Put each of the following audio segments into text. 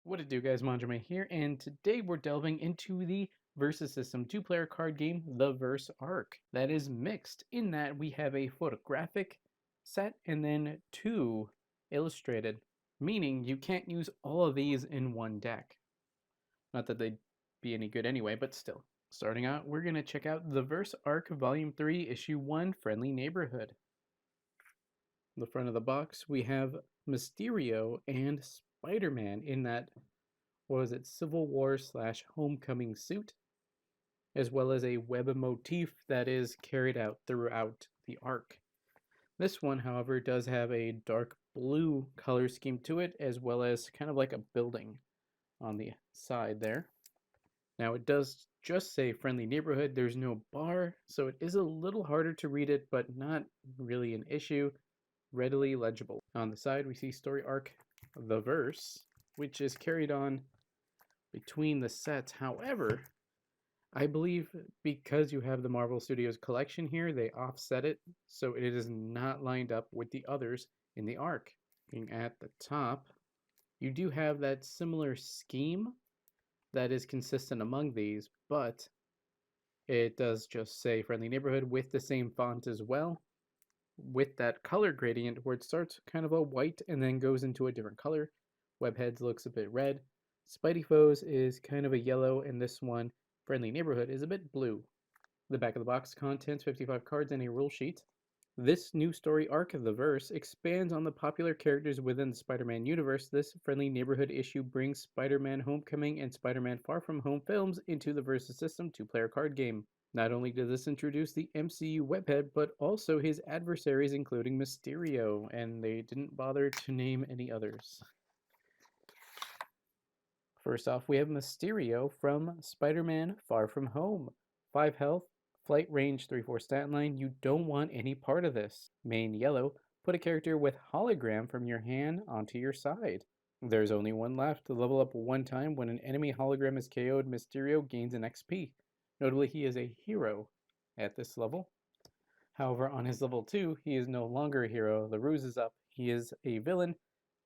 What it do, guys? Manjoume here, and today we're delving into the Versus System two-player card game, The Verse Arc. That is mixed in that we have a photographic set and then two illustrated, meaning you can't use all of these in one deck. Not that they'd be any good anyway, but still. Starting out, we're going to check out The Verse Arc Volume 3, Issue 1, Friendly Neighborhood. On the front of the box, we have Mysterio and Spider-Man in that, what was it, Civil War / Homecoming suit, as well as a web motif that is carried out throughout the arc. This one, however, does have a dark blue color scheme to it, as well as kind of like a building on the side there. Now it does just say Friendly Neighborhood. There's no bar, so it is a little harder to read it, but not really an issue. Readily legible. On the side, we see Story Arc The Verse, which is carried on between the sets. However, I believe because you have the Marvel Studios collection here, they offset it, so it is not lined up with the others in the arc. Looking at the top, you do have that similar scheme that is consistent among these, but it does just say Friendly Neighborhood with the same font as well, with that color gradient where it starts kind of a white and then goes into a different color. Webheads looks a bit red. Spidey Foes is kind of a yellow, and this one, Friendly Neighborhood, is a bit blue. The back of the box contains 55 cards and a rule sheet. This new story arc of the verse expands on the popular characters within the Spider-Man universe. This Friendly Neighborhood issue brings Spider-Man Homecoming and Spider-Man Far From Home films into the Versus System two-player card game. Not only does this introduce the MCU webhead, but also his adversaries, including Mysterio, and they didn't bother to name any others. First off, we have Mysterio from Spider-Man Far From Home. 5 health, flight range 3/4 stat line. You don't want any part of this. Main yellow, put a character with hologram from your hand onto your side. There's only one left. To level up one time when an enemy hologram is KO'd, Mysterio gains an XP. Notably, he is a hero at this level. However, on his level 2, he is no longer a hero. The ruse is up. He is a villain,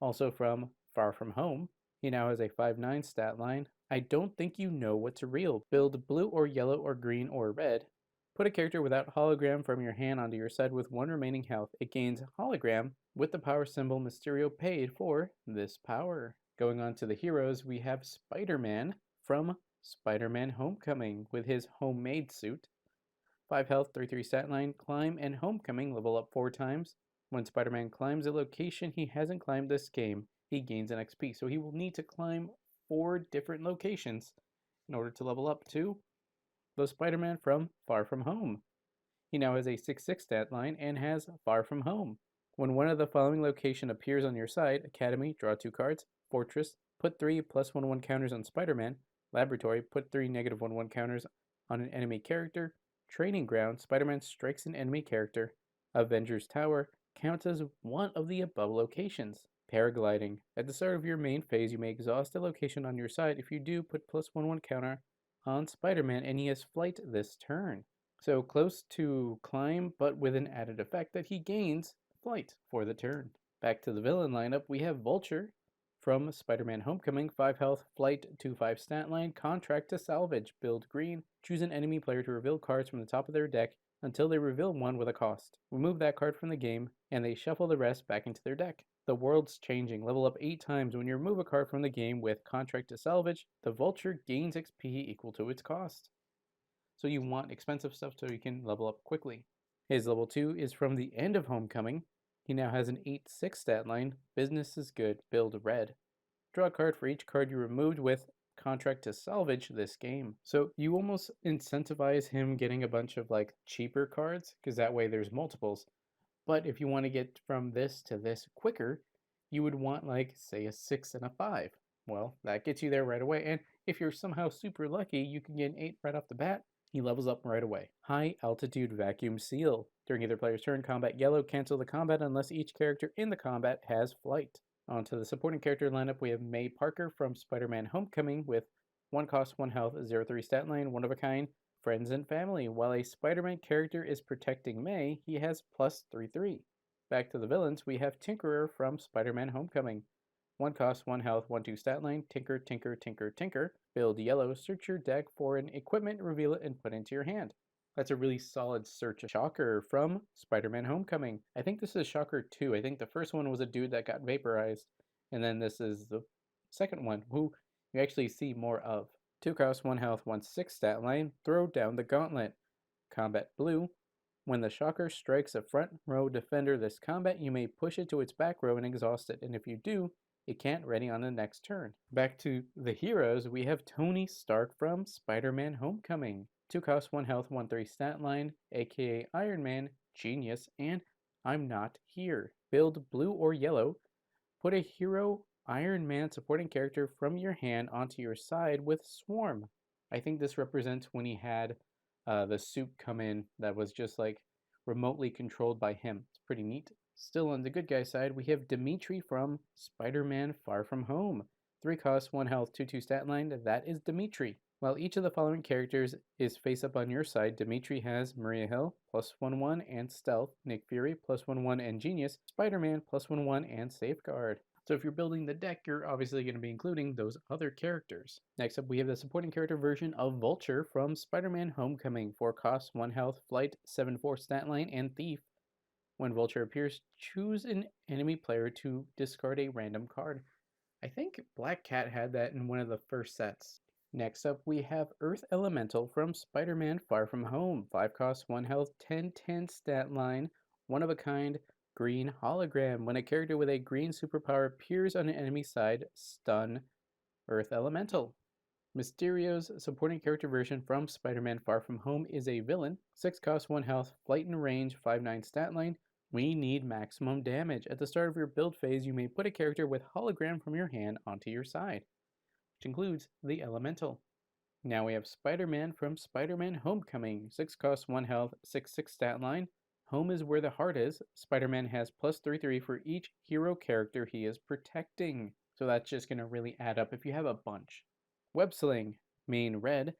also from Far From Home. He now has a 5/9 stat line. I don't think you know what's real. Build blue or yellow or green or red. Put a character without hologram from your hand onto your side with 1 remaining health. It gains hologram with the power symbol Mysterio paid for this power. Going on to the heroes, we have Spider-Man from Spider-Man Homecoming with his homemade suit. 5 health, 3/3 stat line, climb, and Homecoming level up 4 times. When Spider-Man climbs a location he hasn't climbed this game, he gains an XP. So he will need to climb 4 different locations in order to level up to the Spider-Man from Far From Home. He now has a 6/6 stat line and has Far From Home. When one of the following location appears on your side, Academy, draw 2 cards, Fortress, put 3 +1/1 counters on Spider-Man, Laboratory, put 3 -1/1 counters on an enemy character, Training Ground, Spider-Man strikes an enemy character, Avengers Tower, counts as one of the above locations. Paragliding. At the start of your main phase, you may exhaust a location on your side. If you do, put +1/1 counter on Spider-Man, and he has flight this turn. So close to climb, but with an added effect that he gains flight for the turn. Back to the villain lineup, we have Vulture from Spider-Man Homecoming, 5 health, flight, 2/5 stat line, contract to salvage, build green, choose an enemy player to reveal cards from the top of their deck until they reveal one with a cost. Remove that card from the game, and they shuffle the rest back into their deck. The world's changing. Level up 8 times when you remove a card from the game with contract to salvage. The Vulture gains XP equal to its cost. So you want expensive stuff so you can level up quickly. His level 2 is from the end of Homecoming. He now has an 8/6 stat line. Business is good. Build red. Draw a card for each card you removed with contract to salvage this game. So you almost incentivize him getting a bunch of like cheaper cards because that way there's multiples. But if you want to get from this to this quicker, you would want like say a 6 and a 5. Well, that gets you there right away. And if you're somehow super lucky, you can get an 8 right off the bat. He levels up right away. High altitude vacuum seal. During either player's turn, combat yellow, cancel the combat unless each character in the combat has flight. On to the supporting character lineup, we have May Parker from Spider-Man Homecoming with 1 cost, 1 health, 0/3 stat line, 1 of a kind, friends and family. While a Spider-Man character is protecting May, he has +3/3. Back to the villains, we have Tinkerer from Spider-Man Homecoming. 1 cost, 1 health, 1 2 stat line, tinker, tinker, tinker, tinker. Build yellow, search your deck for an equipment, reveal it, and put it into your hand. That's a really solid search. Shocker from Spider-Man Homecoming. I think this is Shocker 2. I think the first one was a dude that got vaporized, and then this is the second one, who you actually see more of. 2 cost, 1 health, 1 6 stat line, throw down the gauntlet. Combat blue. When the Shocker strikes a front row defender this combat, you may push it to its back row and exhaust it, and if you do, it can't ready on the next turn. Back to the heroes, we have Tony Stark from Spider-Man Homecoming. 2 cost, 1 health, 1 3 stat line, aka Iron Man, Genius, and I'm Not Here. Build blue or yellow. Put a hero Iron Man supporting character from your hand onto your side with Swarm. I think this represents when he had the suit come in that was just like remotely controlled by him. It's pretty neat. Still on the good guy side, we have Dimitri from Spider-Man Far From Home. 3 cost, 1 health, 2 2 stat line. That is Dimitri. While each of the following characters is face up on your side, Dimitri has Maria Hill, +1/1 and Stealth, Nick Fury, +1/1 and Genius, Spider-Man, +1/1 and Safeguard. So if you're building the deck, you're obviously going to be including those other characters. Next up, we have the supporting character version of Vulture from Spider-Man Homecoming. 4 cost, 1 health, flight, 7/4 stat line, and thief. When Vulture appears, choose an enemy player to discard a random card. I think Black Cat had that in one of the first sets. Next up, we have Earth Elemental from Spider-Man Far From Home. 5 cost, 1 health, 10/10 stat line, one of a kind, green hologram. When a character with a green superpower appears on an enemy side, stun Earth Elemental. Mysterio's supporting character version from Spider-Man Far From Home is a villain. 6 cost, 1 health, flight and range, 5/9 stat line. We need maximum damage. At the start of your build phase, you may put a character with hologram from your hand onto your side, which includes the Elemental. Now we have Spider-Man from Spider-Man Homecoming. 6 cost, 1 health, 6/6 stat line. Home is where the heart is. Spider-Man has +3/3 for each hero character he is protecting. So that's just going to really add up if you have a bunch. Web Sling, main red.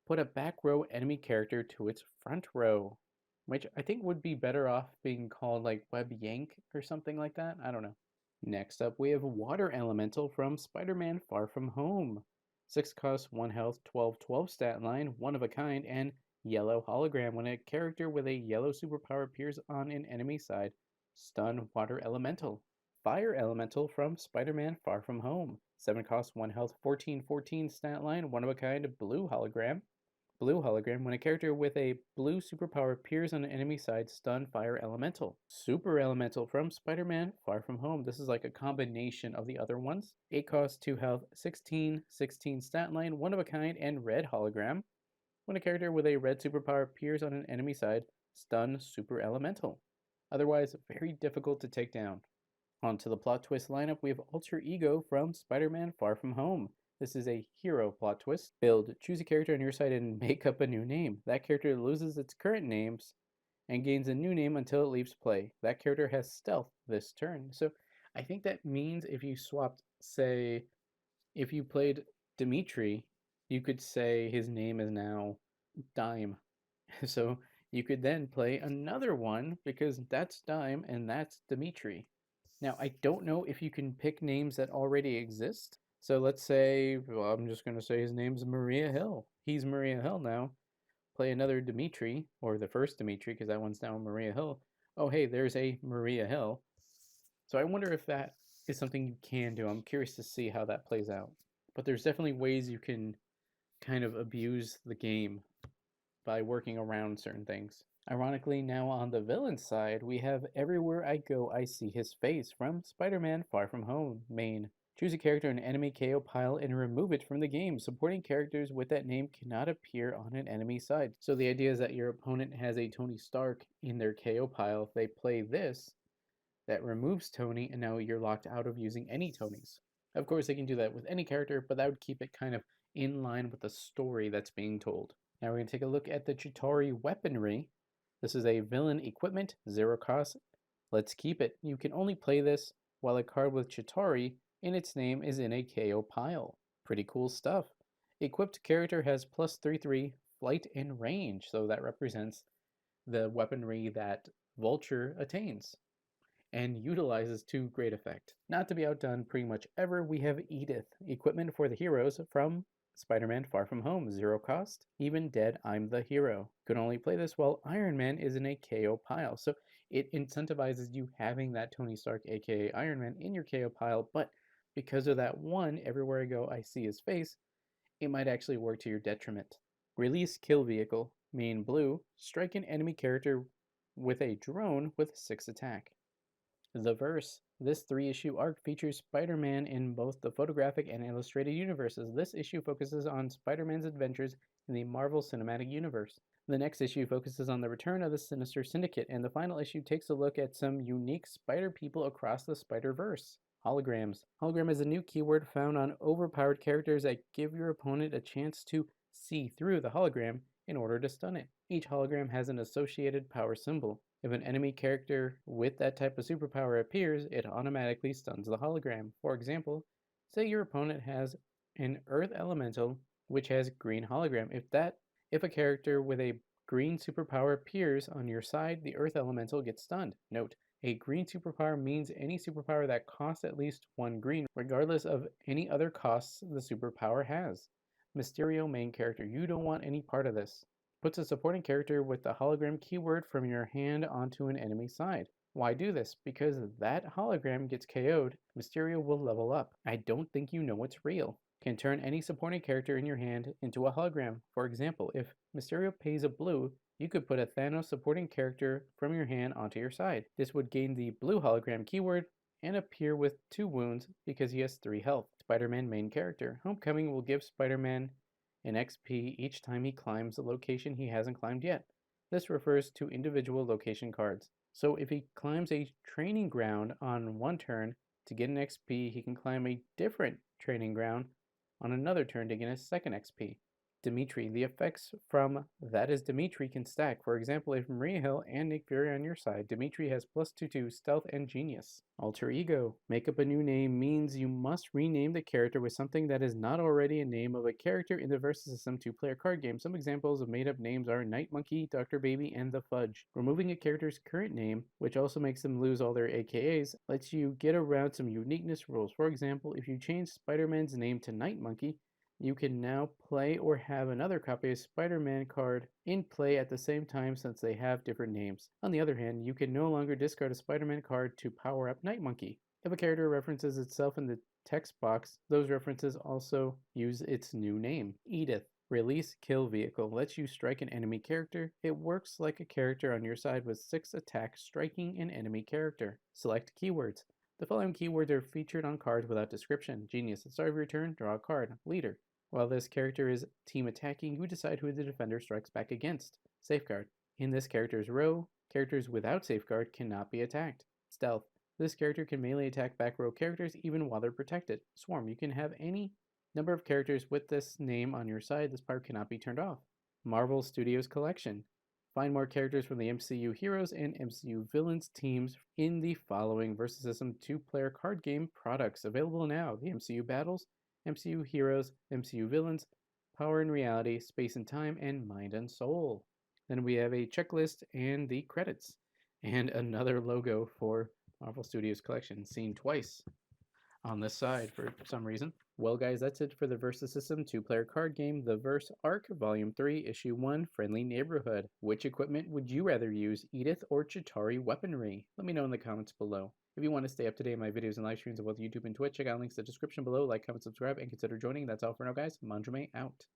Put a back row enemy character to its front row, which I think would be better off being called like Web Yank or something like that. I don't know. Next up, we have Water Elemental from Spider-Man Far From Home. 6 cost, 1 health, 12/12 stat line, one of a kind, and yellow hologram. When a character with a yellow superpower appears on an enemy side, stun Water Elemental. Fire Elemental from Spider-Man Far From Home. 7 cost, 1 health, 14/14 stat line, one of a kind, blue hologram. Blue hologram. When a character with a blue superpower appears on an enemy side, stun Fire Elemental. Super Elemental from Spider-Man Far From Home. This is like a combination of the other ones. 8 cost, 2 health, 16/16 stat line, one of a kind, and red hologram. When a character with a red superpower appears on an enemy side, stun Super Elemental. Otherwise, very difficult to take down. On to the plot twist lineup, we have Alter Ego from Spider-Man Far From Home. This is a hero plot twist. Build, choose a character on your side and make up a new name. That character loses its current names and gains a new name until it leaves play. That character has stealth this turn. So I think that means if you swapped, say, if you played Dimitri, you could say his name is now Dime. So you could then play another one because that's Dime and that's Dimitri. Now, I don't know if you can pick names that already exist. So let's say, well, I'm just going to say his name's Maria Hill. He's Maria Hill now. Play another Dimitri, or the first Dimitri, because that one's now Maria Hill. Oh, hey, there's a Maria Hill. So I wonder if that is something you can do. I'm curious to see how that plays out. But there's definitely ways you can kind of abuse the game by working around certain things. Ironically, now on the villain side, we have Everywhere I Go, I See His Face from Spider-Man Far From Home, main. Choose a character in an enemy KO pile and remove it from the game. Supporting characters with that name cannot appear on an enemy side. So the idea is that your opponent has a Tony Stark in their KO pile. If they play this, that removes Tony, and now you're locked out of using any Tonys. Of course, they can do that with any character, but that would keep it kind of in line with the story that's being told. Now we're going to take a look at the Chitauri weaponry. This is a villain equipment, 0 cost. Let's keep it. You can only play this while a card with Chitauri in its name is in a KO pile. Pretty cool stuff. Equipped character has +3/3 flight and range, so that represents the weaponry that Vulture attains. and utilizes to great effect. Not to be outdone pretty much ever, we have e.d.i.t.h, equipment for the heroes from Spider-Man Far From Home, 0 cost, even dead, I'm the hero. You can only play this while Iron Man is in a KO pile, so it incentivizes you having that Tony Stark, aka Iron Man, in your KO pile, but because of that one, everywhere I go I see his face, it might actually work to your detriment. Release Kill Vehicle, main blue, strike an enemy character with a drone with 6 attack. The Verse. This 3-issue arc features Spider-Man in both the photographic and illustrated universes. This issue focuses on Spider-Man's adventures in the Marvel Cinematic Universe. The next issue focuses on the return of the Sinister Syndicate, and the final issue takes a look at some unique Spider people across the Spider-Verse. Holograms. Hologram is a new keyword found on overpowered characters that give your opponent a chance to see through the hologram in order to stun it. Each hologram has an associated power symbol. If an enemy character with that type of superpower appears, it automatically stuns the hologram. For example, say your opponent has an Earth Elemental which has green hologram. If a character with a green superpower appears on your side, the Earth Elemental gets stunned. Note, a green superpower means any superpower that costs at least 1 green, regardless of any other costs the superpower has. Mysterio main character. You don't want any part of this. Puts a supporting character with the hologram keyword from your hand onto an enemy side. Why do this? Because that hologram gets KO'd, Mysterio will level up. I don't think you know it's real. Can turn any supporting character in your hand into a hologram. For example, if Mysterio pays a blue, you could put a Thanos supporting character from your hand onto your side. This would gain the blue hologram keyword and appear with 2 wounds because he has 3 health. Spider-Man main character. Homecoming will give Spider-Man an XP each time he climbs a location he hasn't climbed yet. This refers to individual location cards. So if he climbs a training ground on one turn to get an XP, he can climb a different training ground on another turn to get a second XP. Dimitri. The effects from That Is Dimitri can stack. For example, if Maria Hill and Nick Fury on your side, Dimitri has +2/2 stealth and genius. Alter ego. Make up a new name means you must rename the character with something that is not already a name of a character in the Versus System 2-player card game. Some examples of made up names are Night Monkey, Dr. Baby, and The Fudge. Removing a character's current name, which also makes them lose all their AKAs, lets you get around some uniqueness rules. For example, if you change Spider-Man's name to Night Monkey, you can now play or have another copy of Spider-Man card in play at the same time since they have different names. On the other hand, you can no longer discard a Spider-Man card to power up Night Monkey. If a character references itself in the text box, those references also use its new name. E.d.i.t.h. Release Kill Vehicle lets you strike an enemy character. It works like a character on your side with 6 attacks striking an enemy character. Select keywords. The following keywords are featured on cards without description. Genius. At the start of your turn, draw a card. Leader. While this character is team attacking, you decide who the defender strikes back against. Safeguard. In this character's row, characters without safeguard cannot be attacked. Stealth. This character can melee attack back row characters even while they're protected. Swarm. You can have any number of characters with this name on your side. This part cannot be turned off. Marvel Studios Collection. Find more characters from the MCU heroes and MCU villains teams in the following Versus System 2-player card game products. Available now. The MCU Battles, MCU Heroes, MCU Villains, Power and Reality, Space and Time, and Mind and Soul. Then we have a checklist and the credits, and another logo for Marvel Studios Collection, seen twice on this side for some reason. Well, guys, that's it for the Versus System 2-player card game, The Verse Arc, Volume 3, Issue 1, Friendly Neighborhood. Which equipment would you rather use, E.d.i.t.h. or Chitauri weaponry? Let me know in the comments below. If you want to stay up to date on my videos and live streams on both YouTube and Twitch, check out links in the description below. Like, comment, subscribe, and consider joining. That's all for now, guys. Manjoume out.